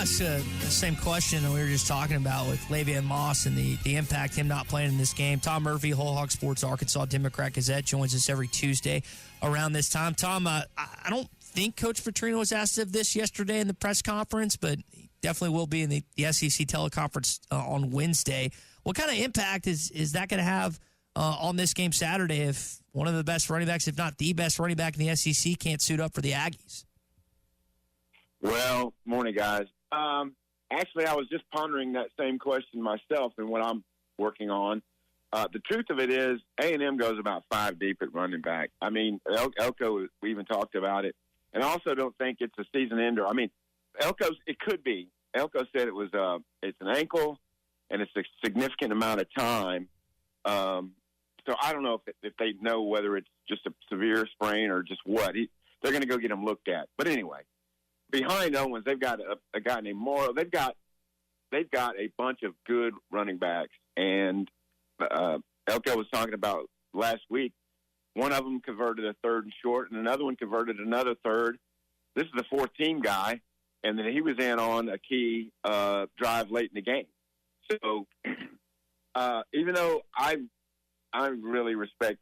ask the same question that we were just talking about with Le'Veon Moss and the impact him not playing in this game. Tom Murphy, Whole Hog Sports, Arkansas Democrat-Gazette, joins us every Tuesday around this time. Tom, I don't think Coach Petrino was asked of this yesterday in the press conference, but he definitely will be in the SEC teleconference on Wednesday. What kind of impact is that going to have on this game Saturday if one of the best running backs, if not the best running back in the SEC, can't suit up for the Aggies? Well, morning, guys. Actually, I was just pondering that same question myself and what I'm working on. The truth of it is A&M goes about 5 deep at running back. I mean, Elko, we even talked about it. And I also don't think it's a season ender. I mean, it could be. Elko said it's an ankle and it's a significant amount of time. So I don't know if they know whether it's just a severe sprain or just what. They're going to go get him looked at. But anyway, behind Owens, they've got a guy named Morrow. They've got a bunch of good running backs. And Elko was talking about last week, one of them converted a third and short, and another one converted another third. This is the 4th-team guy, and then he was in on a key drive late in the game. So even though I really respect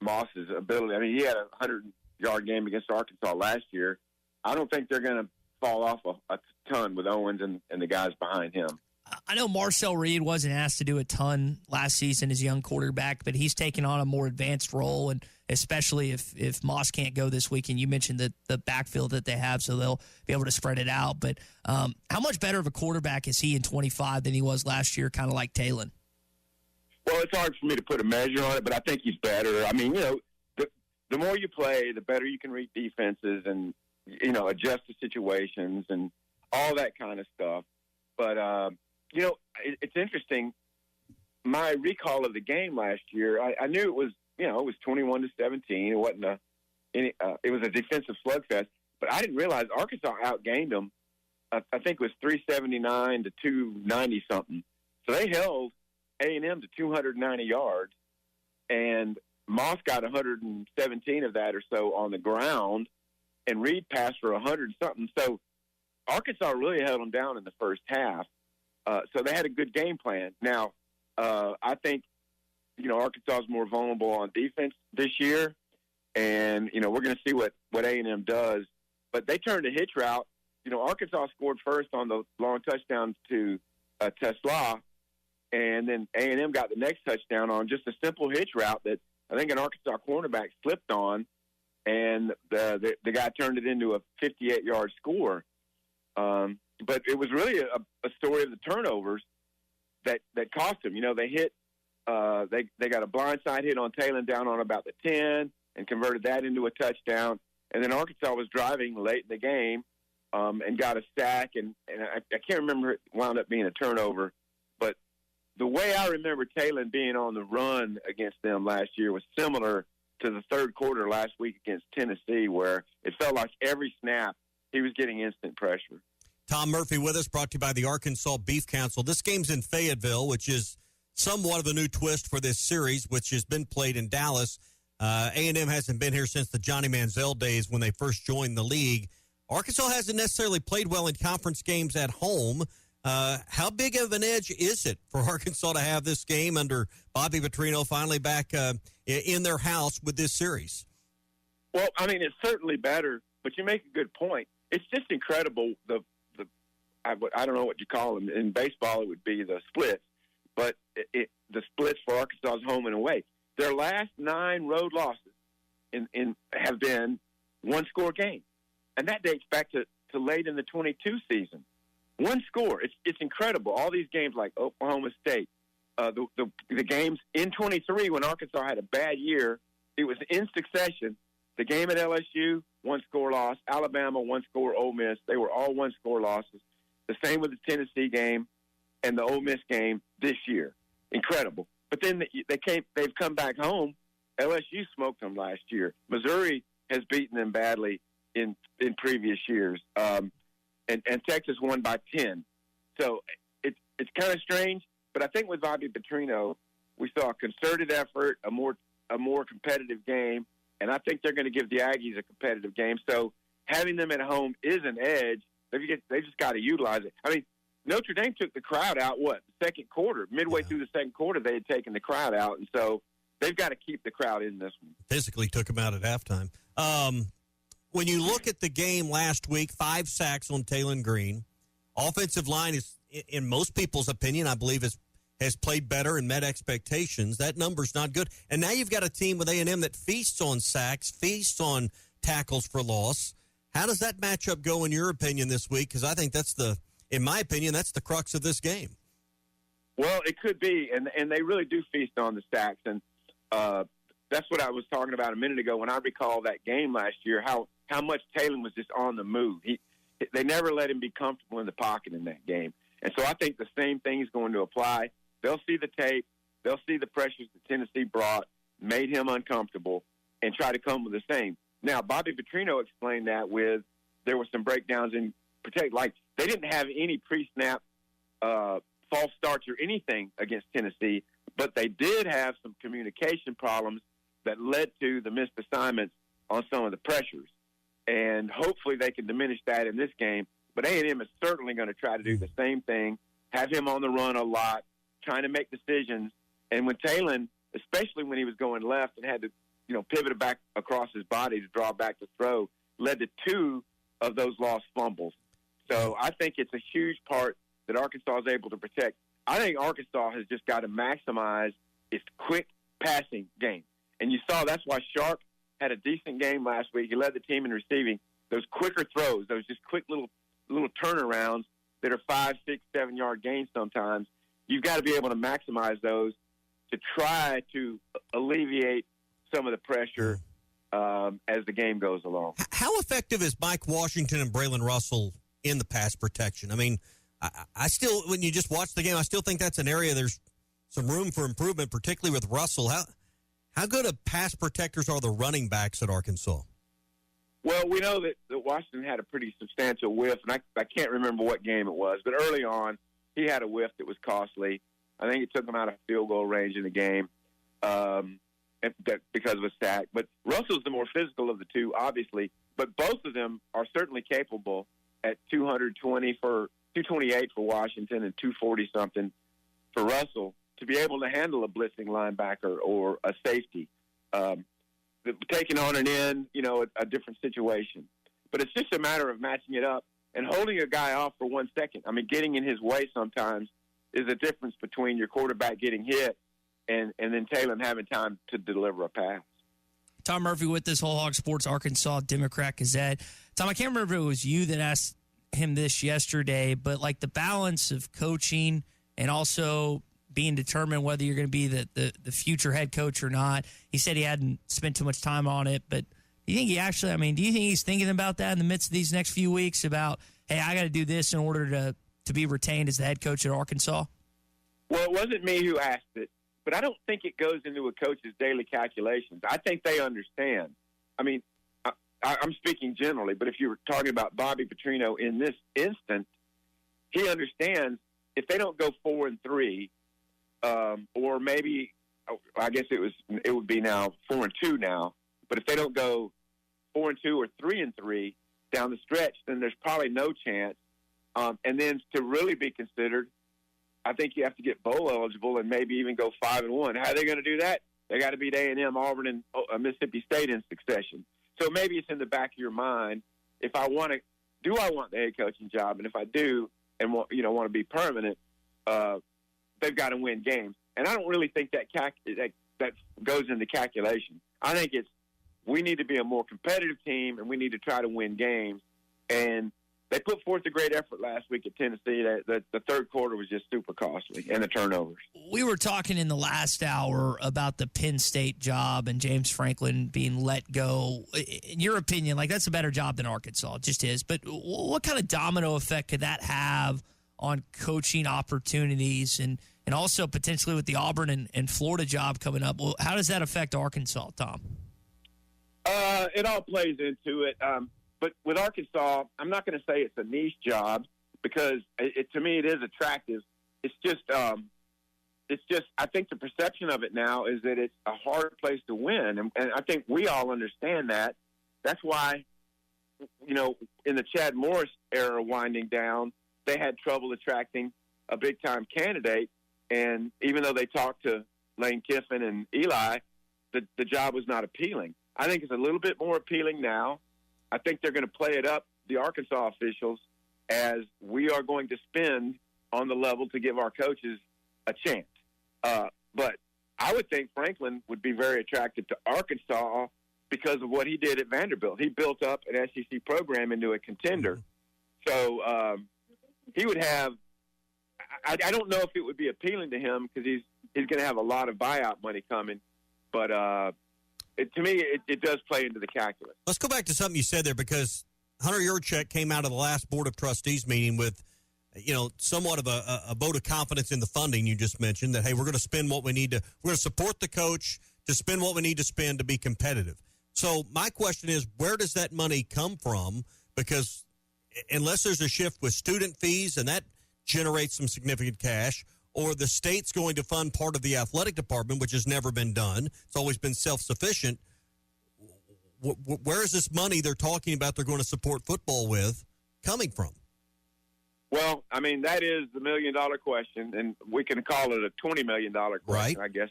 Moss's ability, I mean, he had a 100-yard game against Arkansas last year. I don't think they're going to fall off a ton with Owens and the guys behind him. I know Marcel Reed wasn't asked to do a ton last season as a young quarterback, but he's taken on a more advanced role, and especially if Moss can't go this week, and you mentioned the backfield that they have, so they'll be able to spread it out. But how much better of a quarterback is he in 25 than he was last year, kind of like Talon? Well, it's hard for me to put a measure on it, but I think he's better. I mean, the more you play, the better you can read defenses and, adjust to situations and all that kind of stuff. But, it's interesting. My recall of the game last year, I knew it was 21-17. It wasn't it was a defensive slugfest, but I didn't realize Arkansas outgained them. I think it was 379 to 290 something. So they held A&M to 290 yards, and Moss got 117 of that or so on the ground, and Reed passed for 100 something. So Arkansas really held them down in the first half. So they had a good game plan. Now, I think, Arkansas is more vulnerable on defense this year, and, we're going to see what A&M does. But they turned a hitch route. Arkansas scored first on the long touchdown to Tesla, and then A&M got the next touchdown on just a simple hitch route that I think an Arkansas cornerback slipped on, and the guy turned it into a 58-yard score. But it was really a story of the turnovers that cost them. They hit they got a blindside hit on Talon down on about the 10 and converted that into a touchdown. And then Arkansas was driving late in the game and got a sack, and I can't remember, it wound up being a turnover. But the way I remember Talon being on the run against them last year was similar to the third quarter last week against Tennessee, where it felt like every snap he was getting instant pressure. Tom Murphy with us, brought to you by the Arkansas Beef Council. This game's in Fayetteville, which is somewhat of a new twist for this series, which has been played in Dallas. A&M hasn't been here since the Johnny Manziel days when they first joined the league. Arkansas hasn't necessarily played well in conference games at home. How big of an edge is it for Arkansas to have this game under Bobby Petrino finally back in their house with this series? Well, I mean, it's certainly better, but you make a good point. It's just incredible, I don't know what you call them. In baseball, it would be the splits, but the splits for Arkansas's home and away. Their last 9 road losses have been one-score games, and that dates back to late in the 22 season. One score. It's incredible. All these games like Oklahoma State, the games in 23 when Arkansas had a bad year, it was in succession. The game at LSU, one-score loss. Alabama, one-score. Ole Miss, they were all one-score losses. The same with the Tennessee game and the Ole Miss game this year. Incredible. But then they've come back home. LSU smoked them last year. Missouri has beaten them badly in previous years. And Texas won by 10. So it's kind of strange. But I think with Bobby Petrino, we saw a concerted effort, a more competitive game, and I think they're going to give the Aggies a competitive game. So having them at home is an edge. They just got to utilize it. I mean, Notre Dame took the crowd out, second quarter. Midway through the second quarter, they had taken the crowd out, and so they've got to keep the crowd in this one. Physically took them out at halftime. When you look at the game last week, 5 sacks on Taylon Green. Offensive line is, in most people's opinion, I believe, has played better and met expectations. That number's not good. And now you've got a team with A&M that feasts on sacks, feasts on tackles for loss. How does that matchup go in your opinion this week? Because I think in my opinion, that's the crux of this game. Well, it could be, and they really do feast on the sacks. And that's what I was talking about a minute ago when I recall that game last year, how much Taylor was just on the move. They never let him be comfortable in the pocket in that game. And so I think the same thing is going to apply. They'll see the tape. They'll see the pressures that Tennessee brought, made him uncomfortable, and try to come with the same. Now, Bobby Petrino explained that there were some breakdowns in protect. Like, they didn't have any pre-snap false starts or anything against Tennessee, but they did have some communication problems that led to the missed assignments on some of the pressures. And hopefully they can diminish that in this game. But A&M is certainly going to try to do the same thing, have him on the run a lot, trying to make decisions. And when Taylor, especially when he was going left and had to, pivot back across his body to draw back to throw, led to 2 of those lost fumbles. So I think it's a huge part that Arkansas is able to protect. I think Arkansas has just got to maximize its quick passing game. And you saw that's why Sharp had a decent game last week. He led the team in receiving. Those quicker throws, those just quick little turnarounds that are 5, 6, 7-yard gains sometimes. You've got to be able to maximize those to try to alleviate some of the pressure as the game goes along. How effective is Mike Washington and Braylon Russell in the pass protection? I mean, I still, when you just watch the game, I still think that's an area there's some room for improvement, particularly with Russell. How good of pass protectors are the running backs at Arkansas? Well, we know that Washington had a pretty substantial whiff, and I can't remember what game it was, but early on he had a whiff that was costly. I think it took him out of field goal range in the game because of a sack. But Russell's the more physical of the two, obviously, but both of them are certainly capable at 228 for Washington and 240-something for Russell to be able to handle a blitzing linebacker or a safety. Taking on an end, a different situation. But it's just a matter of matching it up and holding a guy off for 1 second. I mean, getting in his way sometimes is a difference between your quarterback getting hit and then Taylor having time to deliver a pass. Tom Murphy with this Whole Hog Sports Arkansas Democrat-Gazette. Tom, I can't remember if it was you that asked him this yesterday, but like the balance of coaching and also being determined whether you're going to be the future head coach or not. He said he hadn't spent too much time on it, but do you think do you think he's thinking about that in the midst of these next few weeks about, hey, I got to do this in order to be retained as the head coach at Arkansas? Well, it wasn't me who asked it, but I don't think it goes into a coach's daily calculations. I think they understand. I mean, I'm speaking generally, but if you were talking about Bobby Petrino in this instant, he understands if they don't go 4-3, or maybe, I guess it would be now 4-2 now. But if they don't go 4-2 or 3-3 down the stretch, then there's probably no chance. And then to really be considered, I think you have to get bowl eligible and maybe even go 5-1. How are they going to do that? They got to beat A&M, Auburn, and Mississippi State in succession. So maybe it's in the back of your mind. If I want the head coaching job? And if I do, and want to be permanent, they've got to win games. And I don't really think that goes into calculation. I think we need to be a more competitive team, and we need to try to win games. And they put forth a great effort last week at Tennessee. The third quarter was just super costly, and the turnovers. We were talking in the last hour about the Penn State job and James Franklin being let go. In your opinion, that's a better job than Arkansas. It just is. But what kind of domino effect could that have on coaching opportunities and also potentially with the Auburn and Florida job coming up? Well, how does that affect Arkansas, Tom? It all plays into it. But with Arkansas, I'm not going to say it's a niche job because to me it is attractive. It's just I think the perception of it now is that it's a hard place to win, and I think we all understand that. That's why in the Chad Morris era winding down, they had trouble attracting a big-time candidate. And even though they talked to Lane Kiffin and Eli, the job was not appealing. I think it's a little bit more appealing now. I think they're going to play it up, the Arkansas officials, as we are going to spend on the level to give our coaches a chance. But I would think Franklin would be very attracted to Arkansas because of what he did at Vanderbilt. He built up an SEC program into a contender. So he would have – I don't know if it would be appealing to him because he's going to have a lot of buyout money coming. But to me, it does play into the calculus. Let's go back to something you said there, because Hunter Yurchek came out of the last Board of Trustees meeting with, somewhat of a vote of confidence in the funding you just mentioned, that, hey, we're going to spend what we need to – we're going to support the coach to spend what we need to spend to be competitive. So my question is, where does that money come from? Because unless there's a shift with student fees, and that generates some significant cash, or the state's going to fund part of the athletic department, which has never been done. It's always been self-sufficient. Where is this money they're talking about they're going to support football with coming from? Well, I mean, that is the million-dollar question, and we can call it a $20 million question, right? I guess.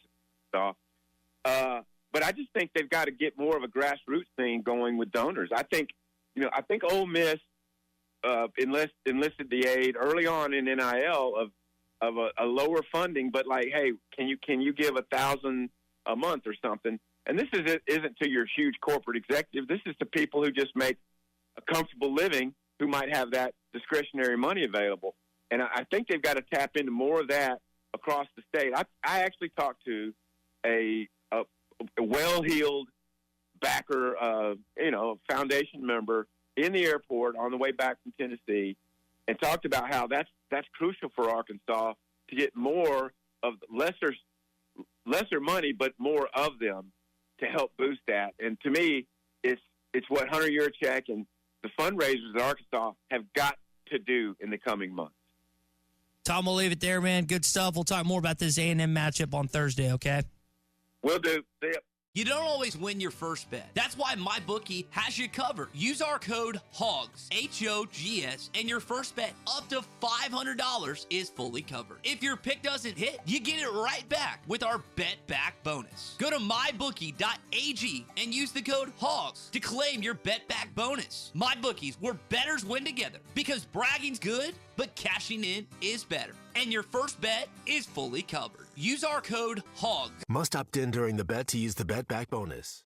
But I just think they've got to get more of a grassroots thing going with donors. I think Ole Miss enlisted the aid early on in NIL of a lower funding, but like, hey, can you give $1,000 a month or something? And this isn't to your huge corporate executive. This is to people who just make a comfortable living, who might have that discretionary money available. And I think they've got to tap into more of that across the state. I actually talked to a well-heeled backer, foundation member in the airport on the way back from Tennessee, and talked about how that's crucial for Arkansas to get more of lesser money, but more of them to help boost that. And to me, it's what Hunter Yurchek and the fundraisers at Arkansas have got to do in the coming months. Tom, we'll leave it there, man. Good stuff. We'll talk more about this A&M matchup on Thursday, okay? Will do. See ya. You don't always win your first bet. That's why MyBookie has you covered. Use our code HOGS, H-O-G-S, and your first bet up to $500 is fully covered. If your pick doesn't hit, you get it right back with our Bet Back bonus. Go to MyBookie.ag and use the code HOGS to claim your Bet Back bonus. MyBookie's, where bettors win together, because bragging's good, but cashing in is better. And your first bet is fully covered. Use our code HOGS. Must opt in during the bet to use the Bet Back bonus.